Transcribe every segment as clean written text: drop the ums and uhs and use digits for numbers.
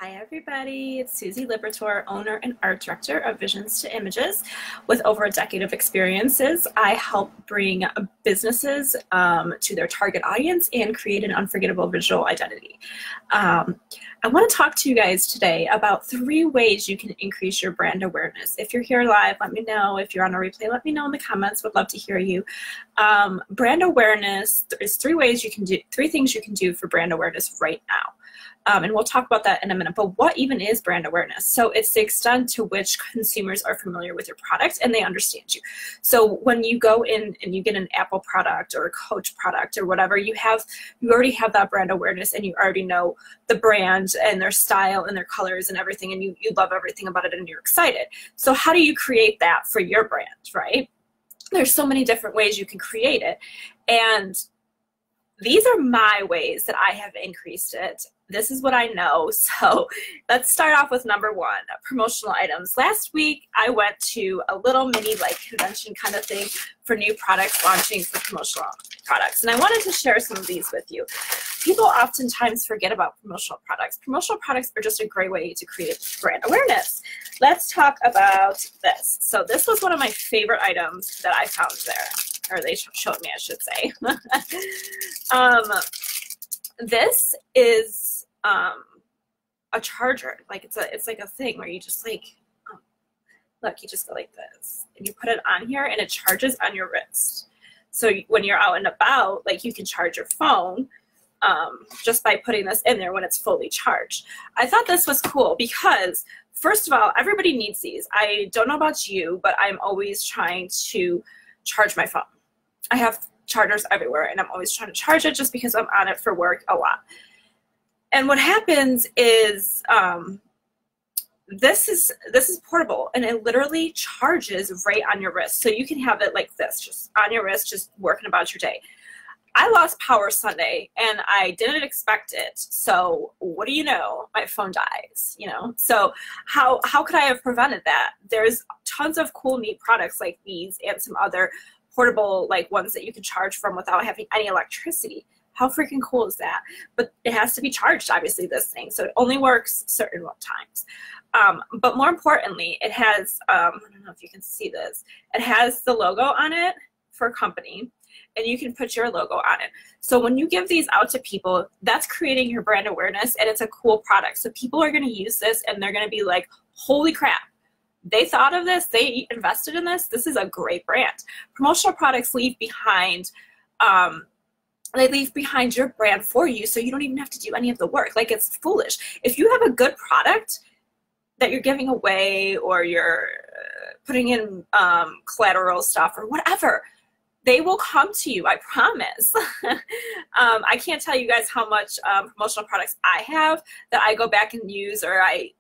Hi everybody, it's Susie Liberatore, owner and art director of Visions to Images. With over a decade of experiences, I help bring businesses to their target audience and create an unforgettable visual identity. I want to talk to you guys today about 3 ways you can increase your brand awareness. If you're here live, let me know. If you're on a replay, let me know in the comments. Would love to hear you. Brand awareness, there's 3 ways you can do, 3 things you can do for brand awareness right now. And we'll talk about that in a minute. But what even is brand awareness? So it's the extent to which consumers are familiar with your product and they understand you. So when you go in and you get an Apple product or a Coach product or whatever, you already have that brand awareness and you already know the brand and their style and their colors and everything, and you love everything about it and you're excited. So how do you create that for your brand, right? There's so many different ways you can create it. And these are my ways that I have increased it. This is what I know. So let's start off with number 1, promotional items. Last week, I went to a little mini convention kind of thing for new products launching for promotional products. And I wanted to share some of these with you. People oftentimes forget about promotional products. Promotional products are just a great way to create brand awareness. Let's talk about this. So this was one of my favorite items that I found there, or they showed me, I should say. This is a charger. It's like a thing where you just look, you just go like this and you put it on here and it charges on your wrist. So when you're out and about, you can charge your phone just by putting this in there when it's fully charged. I thought this was cool because, first of all, everybody needs these. I don't know about you, but I'm always trying to charge my phone. I have chargers everywhere and I'm always trying to charge it just because I'm on it for work a lot. And what happens is this is portable and it literally charges right on your wrist. So you can have it like this, just on your wrist, just working about your day. I lost power Sunday and I didn't expect it. So what do you know? My phone dies, So how could I have prevented that? There's tons of cool, neat products like these and some other portable ones that you can charge from without having any electricity. How freaking cool is that? But it has to be charged, obviously, this thing. So it only works certain times. But more importantly, it has, I don't know if you can see this, it has the logo on it for a company, and you can put your logo on it. So when you give these out to people, that's creating your brand awareness, and it's a cool product. So people are going to use this, and they're going to be like, holy crap. They thought of this, they invested in this, this is a great brand. Promotional products leave behind, your brand for you, so you don't even have to do any of the work. It's foolish. If you have a good product that you're giving away or you're putting in collateral stuff or whatever, they will come to you, I promise. I can't tell you guys how much promotional products I have that I go back and use, or I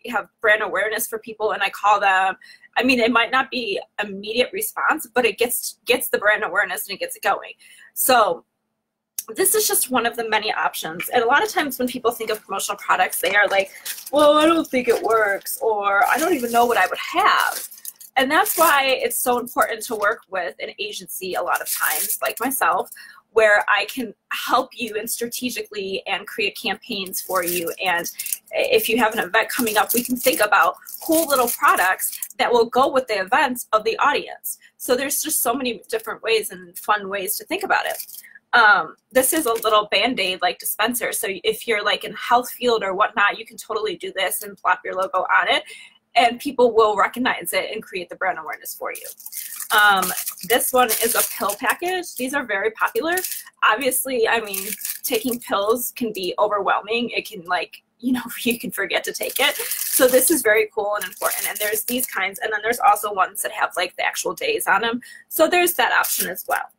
have brand awareness for people and I call them. I mean, it might not be immediate response, but it gets the brand awareness and it gets it going. So this is just one of the many options. And a lot of times when people think of promotional products, they are like, well, I don't think it works, or I don't even know what I would have. And that's why it's so important to work with an agency a lot of times, like myself, where I can help you and strategically and create campaigns for you. And if you have an event coming up, we can think about cool little products that will go with the events of the audience. So there's just so many different ways and fun ways to think about it. This is a little Band-Aid dispenser. So if you're in health field or whatnot, you can totally do this and plop your logo on it, and people will recognize it and create the brand awareness for you. This one is a pill package. These are very popular. Obviously, I mean, taking pills can be overwhelming. It can you can forget to take it. So this is very cool and important. And there's these kinds, and then there's also ones that have the actual days on them. So there's that option as well.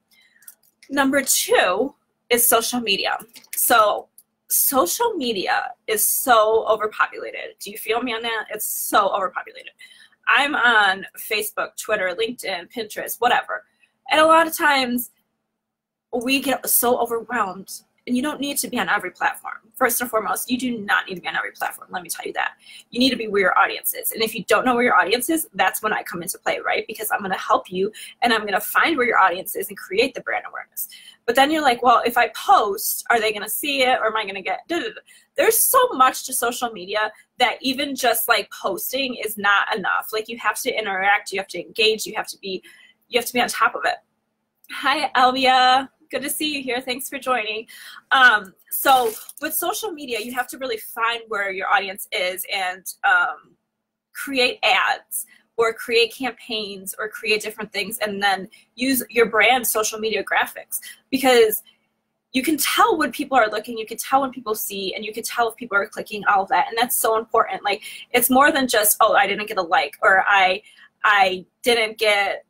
Number 2 is social media. So social media is so overpopulated. Do you feel me on that? It's so overpopulated. I'm on Facebook, Twitter, LinkedIn, Pinterest, whatever. And a lot of times we get so overwhelmed And you don't need to be on every platform. First and foremost, you do not need to be on every platform. Let me tell you that. You need to be where your audience is. And if you don't know where your audience is, that's when I come into play, right? Because I'm going to help you and I'm going to find where your audience is and create the brand awareness. But then you're like, well, if I post, are they going to see it or am I going to get da, da, da? There's so much to social media that even just like posting is not enough. Like you have to interact, you have to engage, you have to be on top of it. Hi, Elvia. Good to see you here. Thanks for joining. So with social media, you have to really find where your audience is and create ads or create campaigns or create different things and then use your brand social media graphics, because you can tell when people are looking, you can tell when people see, and you can tell if people are clicking, all of that. And that's so important. Like it's more than just, oh, I didn't get a like or I didn't get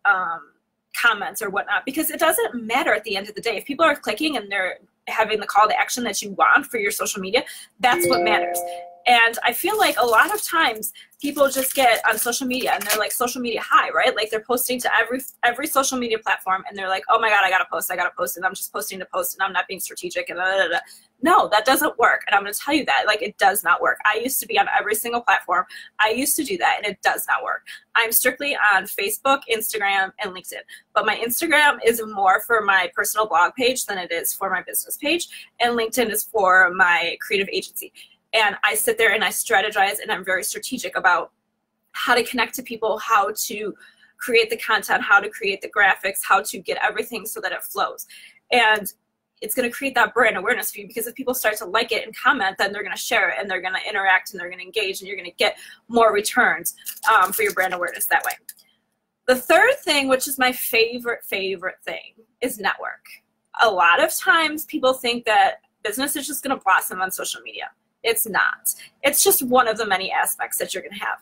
comments or whatnot, because it doesn't matter at the end of the day. If people are clicking and they're having the call to action that you want for your social media, that's what matters. And I feel like a lot of times people just get on social media and they're like social media high, right? Like they're posting to every social media platform and they're like, oh my God, I gotta post, and I'm just posting to post and I'm not being strategic and blah, blah, blah. No, that doesn't work. And I'm gonna tell you that, like, it does not work. I used to be on every single platform. I used to do that and it does not work. I'm strictly on Facebook, Instagram, and LinkedIn. But my Instagram is more for my personal blog page than it is for my business page. And LinkedIn is for my creative agency. And I sit there and I strategize and I'm very strategic about how to connect to people, how to create the content, how to create the graphics, how to get everything so that it flows. And it's going to create that brand awareness for you, because if people start to like it and comment, then they're going to share it and they're going to interact and they're going to engage and you're going to get more returns for your brand awareness that way. The third thing, which is my favorite thing, is network. A lot of times people think that business is just going to blossom on social media. It's not. It's just one of the many aspects that you're going to have.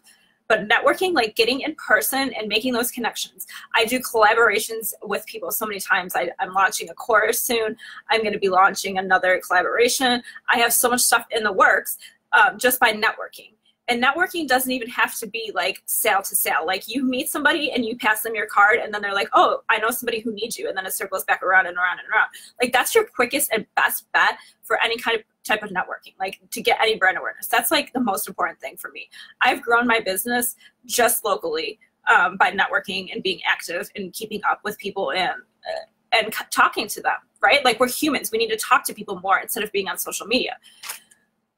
But networking, like getting in person and making those connections. I do collaborations with people so many times. I'm launching a course soon. I'm going to be launching another collaboration. I have so much stuff in the works just by networking. And networking doesn't even have to be like sale to sale. Like you meet somebody and you pass them your card and then they're like, oh, I know somebody who needs you. And then it circles back around and around and around. Like that's your quickest and best bet for any kind of type of networking, like to get any brand awareness. That's like the most important thing for me. I've grown my business just locally by networking and being active and keeping up with people and talking to them, right? Like we're humans. We need to talk to people more instead of being on social media.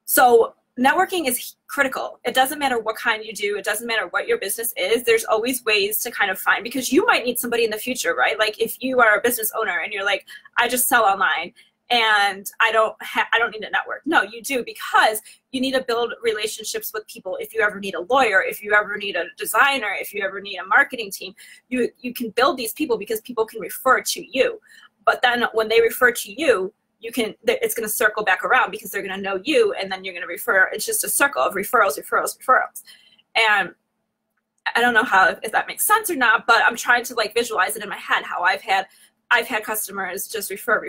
So networking is critical. It doesn't matter what kind you do. It doesn't matter what your business is. There's always ways to kind of find, because you might need somebody in the future, right? Like if you are a business owner and you're like, I just sell online and I don't need a network. No, you do, because you need to build relationships with people. If you ever need a lawyer, if you ever need a designer, if you ever need a marketing team, you can build these people because people can refer to you. But then when they refer to you, it's going to circle back around because they're going to know you, and then you're going to refer. It's just a circle of referrals. And I don't know if that makes sense or not, but I'm trying to like visualize it in my head how I've had customers just refer,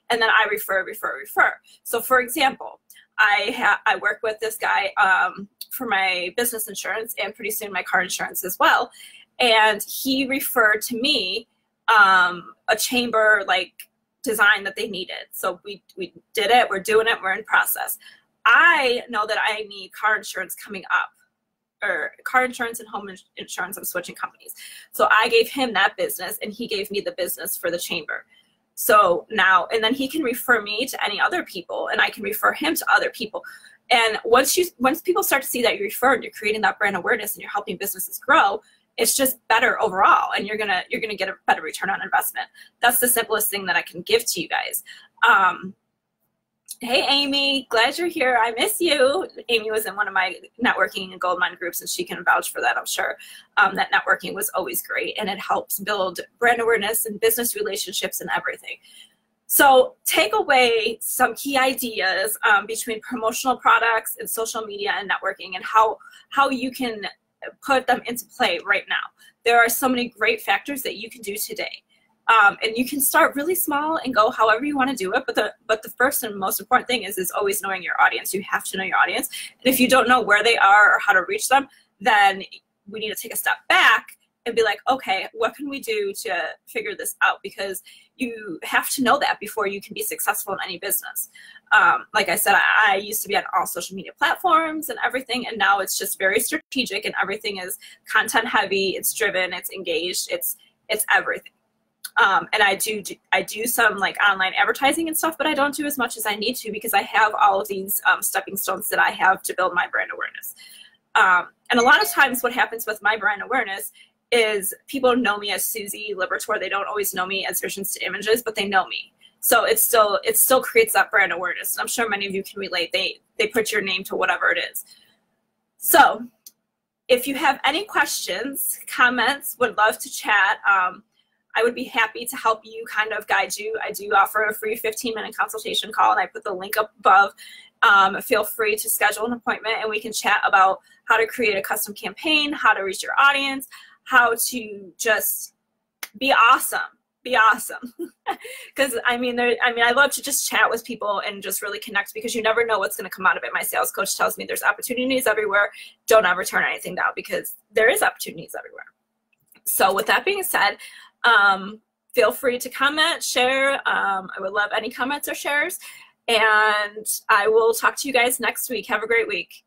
and then I refer. So for example, I work with this guy for my business insurance and pretty soon my car insurance as well. And he referred to me a chamber like design that they needed. So we did it, we're doing it, we're in process. I know that I need car insurance coming up, or car insurance and home insurance. I'm switching companies. So I gave him that business and he gave me the business for the chamber. So now, and then he can refer me to any other people and I can refer him to other people. And once people start to see that you refer and you're creating that brand awareness and you're helping businesses grow, it's just better overall, and you're gonna get a better return on investment. That's the simplest thing that I can give to you guys. Hey, Amy, glad you're here. I miss you. Amy was in one of my networking and goldmine groups, and she can vouch for that, I'm sure. That networking was always great, and it helps build brand awareness and business relationships and everything. So take away some key ideas between promotional products and social media and networking, and how you can put them into play right now. There are so many great factors that you can do today. And you can start really small and go however you want to do it. But the first and most important thing is always knowing your audience. You have to know your audience. And if you don't know where they are or how to reach them, then we need to take a step back and be like, okay, what can we do to figure this out? Because you have to know that before you can be successful in any business. Like I said, I used to be on all social media platforms and everything, and now it's just very strategic, and everything is content heavy, it's driven, it's engaged, it's everything. And I do some like online advertising and stuff, but I don't do as much as I need to because I have all of these stepping stones that I have to build my brand awareness. And a lot of times what happens with my brand awareness is people know me as Susie Liberatore. They don't always know me as Visions to Images, but they know me. So it still creates that brand awareness. And I'm sure many of you can relate. They put your name to whatever it is. So if you have any questions, comments, would love to chat. I would be happy to help you, kind of guide you. I do offer a free 15-minute consultation call, and I put the link up above. Feel free to schedule an appointment, and we can chat about how to create a custom campaign, how to reach your audience, how to just be awesome. Be awesome. Because I love to just chat with people and just really connect, because you never know what's going to come out of it. My sales coach tells me there's opportunities everywhere. Don't ever turn anything down, because there is opportunities everywhere. So with that being said, feel free to comment, share. I would love any comments or shares. And I will talk to you guys next week. Have a great week.